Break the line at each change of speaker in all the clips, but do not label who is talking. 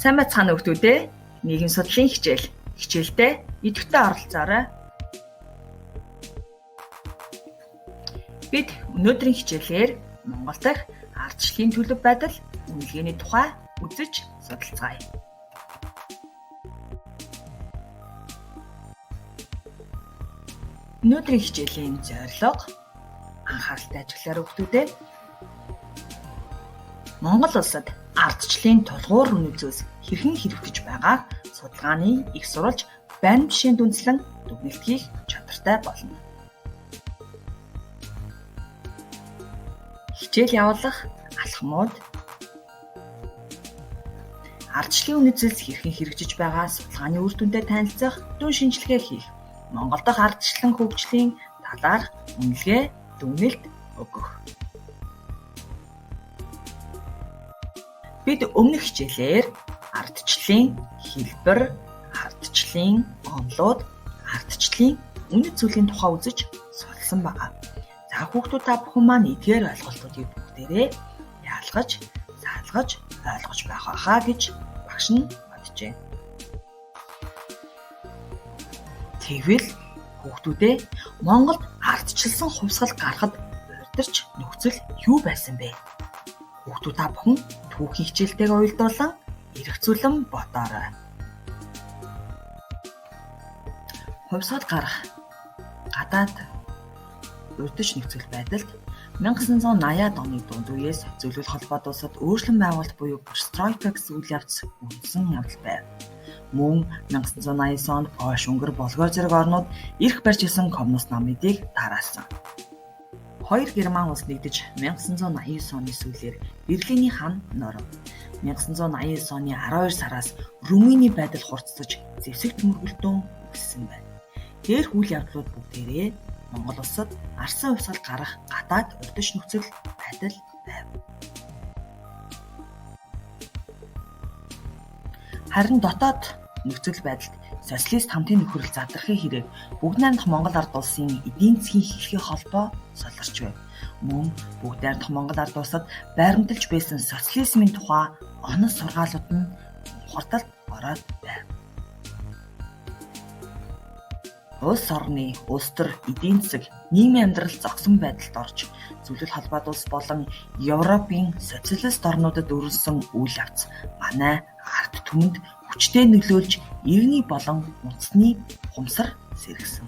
Сайн байцгаана хүүхдүүдээ. Нийгэм судлалын хичээлдээ идэвхтэй оролцоорой. Бид өнөөдрийн хичээлээр Монгол дахь ардчлалын төлөв байдал, үнэлгээний тухай үзэж судалцгаая. Өнөөдрийн хичээлийн зорилго анхааралтай ажиглаарай хүүхдүүдээ. Монгол улсад ардчлалын тулгуур үнэ зүйлс хэрхэн хэрэгжиж байгааг судалгааны их сурвалж баримт бишээнд үндэслэн дүгнэлтийг чадвартай болно. Хичээл явуулах алхмууд ардчлалын үнэ зүйлс хэрхэн хэрэгжиж байгаа судалгааны үр дүнтэй танилцах, дүн шинжилгээ хийх, Монгол дахь ардчлалын хөгжлийн талаарх үнэлгээ, дүгнэлт өгөх. Бид өмнөх хичээлээр ардчлалын хэлбэр, ардчлалын онолууд, ардчлалын үнэт зүйлийн тухай үзэж судалсан байна. За хүүхдүүд та бүхэн маань эдгээр ойлголтуудыг бүгдээрээ яалгаж, заалгаж, ойлгож байх байхаа гэж багш нь боджээ. Тэгвэл хүүхдүүдээ Монголд ардчилсан хувьсгал гарахад урьдчилж нөхцөл юу байсан бэ? Хүүхдүүд та бүхэн түүхийн хичээлтэйгээ уялдуулан эргцүүлэн бодоорой. Хувьсгал гарах гадаад урьдчилж нөхцөл байдалд 1980-аад оны дунд үеэс зөвлөл холбоот улсад өөрчлөн байгуулалт буюу перестройка гэсэн үйл явц үүссэн явдал байв. Мөн 1989 онд Польш, Унгар, Болгар зэрэг орнууд эрх барьж исэн коммунист намуудыг тараасан. Хоёр Герман улс нэгдэж 1989 оны сүүлээр Берлиний хан норов. 1989 оны 12 сараас Румыний байдал хурцсаж зэвсэг төмөргөлтөө үүссэн байна. Дээр үйл явдлууд бүгдээрээ Монгол улсад арсан хувьсгал гарах гадаад урьдчилж нөхцөл байдал байв. Харин дотоод нөхцөл байдалд социалист хамтын нөхөрлөл задрахын хэрэг бүгд найрамдах Монгол ард улсын эдийн засгийн хэлхий холбоо солирч байв. Мөн бүгд найрамдах Монгол ард улсад байрамдалж байсан социализмын тухай онос сургаалууд нь хурдалд ороод байв. Улс орны улс төр эдийн засаг нийгмийн амьдрал зогсон байдалд орж зөвлөл холбоот улс болон Европын социалист орнуудад өрнөсөн үйл явц манай ард түмэнд хүчтэй нөлөөлж иргэний болон үндэсний ухамсар сэргэсэн.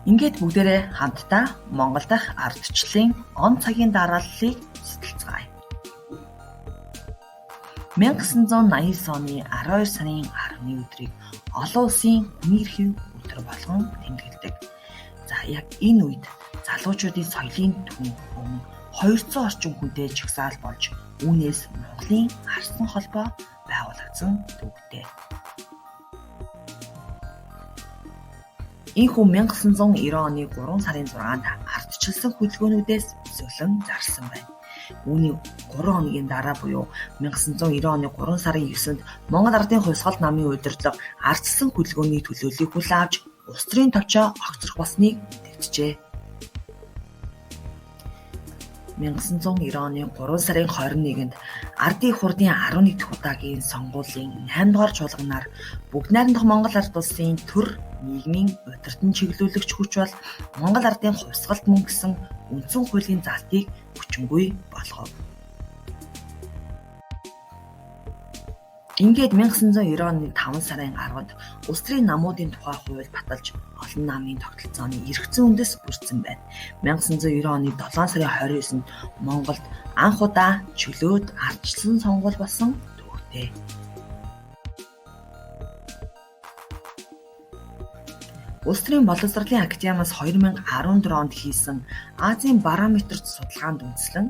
Ингээд бүгдээрээ хамтдаа Монгол дахь ардчлалын он цагийн дарааллыг судалцгаая. 1989 оны 12 сарын 10-ны өдрийг олон улсын хүний эрхийн өдөр болгон тэмдэглэдэг. За яг энэ үед залуучуудын соёлын түн өмнө 200 орчим хүнтэй жагсаал болж үүнээс Монголын арсан холбоо байгуулагдсан төвтэй. Энэхүү 1990 оны 3 сарын 6-нд ардчилсан хөдөлгөөнүүдээс зөвлөн зарсан байна. Үүний 3 хоногийн дараа буюу 1990 оны 3 сарын 9-нд Монгол Ардын хувьсгал намын удирдлага ардчилсан хөдөлгөөний төлөөллийг хүлээн авч улс төрийн төвчөө огцрох болсныг мэдгэжээ. 1990 оны 3 сарын 21-нд Ардын их хурлын 11 дахь удаагийн сонгуулийн 8 дугаар чуулганаар бүгд найрамдах Монгол ард улсын төр нийгмийн удирдан чиглүүлэгч хүч бол Монгол ардын хувьсгалт мөн гэсэн үндсэн хуулийн залтыг хүчингүй болгов. Ингээд 1990 оны 5 сарын 10-нд улс төрийн намуудын тухай хууль баталж олон намын тогтолцооны эргэцэн үндэс бүрдсэн байна. 1990 оны 7 сарын 29-нд Монголд анх удаа чөлөөт ардчилсан сонгуул болсон төвхтэй. Улс төрийн боловсролын академиас 2014 онд хийсэн Азийн барометрт судалгаанд үндэслэн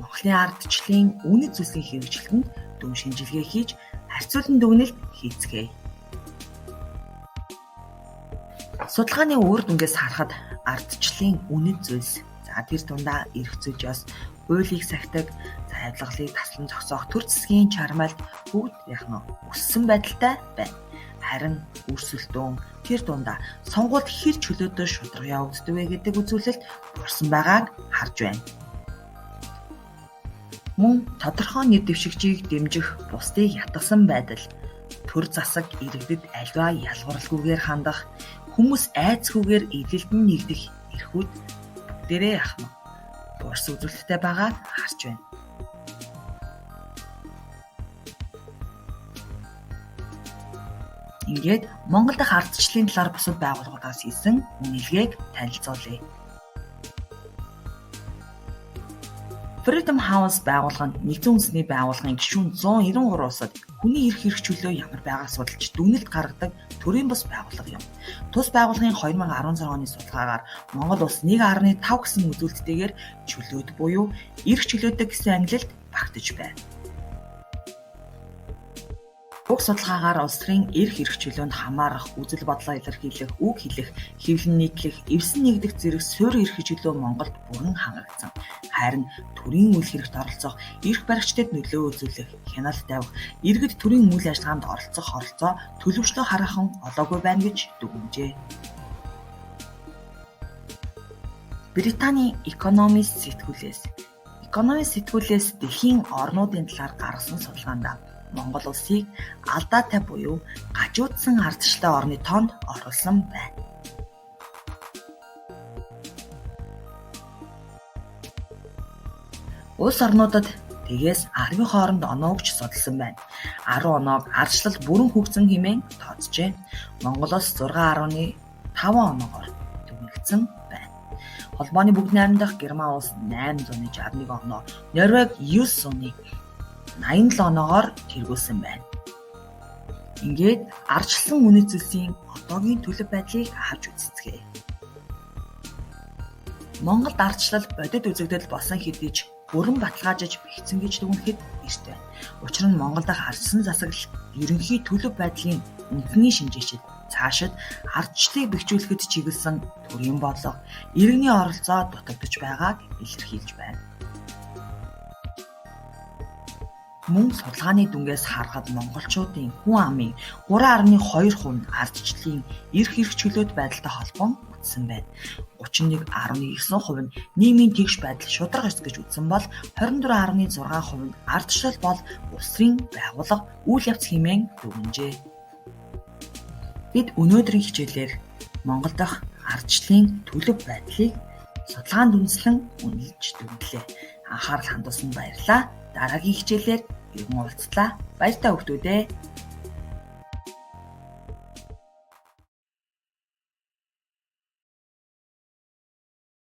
Монголын ардчлалын үнэт зүйлсийн хэрэгжилтэнд дүн шинжилгээ хийж харьцуулан дүгнэлт хийцгээе. Судалгааны үр дүнгээс харахад ардчлалын үнэт зүйлс тэр дундаа эрх зүйч ёс, хуулийг сахидаг, хайрлаглыг таслан зогсоох төр засгийн чармайлт бүгд өссөн байдалтай байна. Харин өрсөлдөөн тэр дундаа сонгуульд хэр чөлөөтэй шударга явагддаг вэ гэдэг үзүүлэлт бурсан байгааг харж байна. Мөн тодорхой нэр дэвшигчийг дэмжих бусдыг ятгсан байдал, төр засаг иргэдэд аливаа ялгарлгүйгээр хандах, хүмүүс айцгүйгээр эвлэлдэн нэгдэх эрхүүд бүгдээрээ ахмад бус үзүүлэлттэй байгааг харж байна. Ингээд Монгол дахь ардчлалын талаар бусад байгууллагуудаас хийсэн үнэлгээг танилцуулъя. Freedom House байгууллага нь нэгдсэн үндэсний байгууллагын гишүүн 193 улсад хүний эрх хэрэгжүүлэлөө ямар байгааг судалж дүгнэлт гаргадаг төрийн бус байгууллага юм. Тус байгууллагын 2016 оны судалгаагаар Монгол улс 1.5 гэсэн үзүүлэлттэйгээр чөлөөт буюу эрх чөлөөтэй гэсэн ангилалд багтаж байна. Уг судалгаагаар улс төрийн эрх хэрэгжүүлэлд хамаарах, үзэл бодлоо илэрхийлэх, үг хэлэх, хэвлэн нийтлэх, эвсэн нэгдэх зэрэг суурь эрх хэрэгжүүлэлт Монголд бүрэн хангагдсан. Харин төрийн үйл хэрэгт оролцох, эрх баригчдад нөлөө үзүүлэх, хяналт тавих, иргэд төрийн үйл ажиллагаанд оролцоо төлөвчлөө хараахан олоогүй байна гэж дүгнэжээ. Британий Economist сэтгүүлээс дэлхийн орнуудын талаар гаргасан судалгаанд Монгол улсыг алдаатай буюу гажуудсан ардчлалтай орны тоонд оруулсан байна. Улс орнуудад тэгээс 10 хооронд оноо өгч судалсан байна. 10 оноог ардчлал бүрэн хүрсэн хэмээн тооцжээ. Монгол улс 6.5 оноогоор дүгнэгдсэн байна. Холбооны бүгд найрамдах Герман улс 861 оноо, Норвеги 987 оноогоор тэргүүлсэн байна. Ингээд ардчилсан үнэт зүйлсийн одоогийн төлөв байдлыг харж үзцгээе. Монголд ардчлал бодит үзэгдэл болсон хэдий ч бүрэн баталгаажиж бэхжсэн гэж дүгнэхэд эрт байна. Учир нь Монгол дахь ардчилсан засаглалт ерөнхий төлөв байдлын үндэсний шинжээчид цаашид ардчлалыг бэхжүүлэхэд чиглэсэн төрийн бодлого, иргэний оролцоо дутагдж байгааг илэрхийлж байна. Мөн судалгааны дүнгээс харахад монголчуудын хүн амын 3.2% нь ардчлалын эрх чөлөөт байдалтай холбоон үзсэн байна. 31.9% нь нийгмийн тэгш байдал шударга ёс гэж үзсэн бол 24.6% нь ардчлал бол улс төрийн байгууллага үйл явц хэмээн дүгнэжээ. Бид өнөөдрийн хичээлээр Монгол дахь ардчлалын төлөв байдлыг судалгаанд үндэслэн үнэлж дүгнэлээ. Анхаарал хандуулсанд баярлалаа. Дараагийн хичээлээр уулзлаа. Баяртай хүүхдүүд ээ.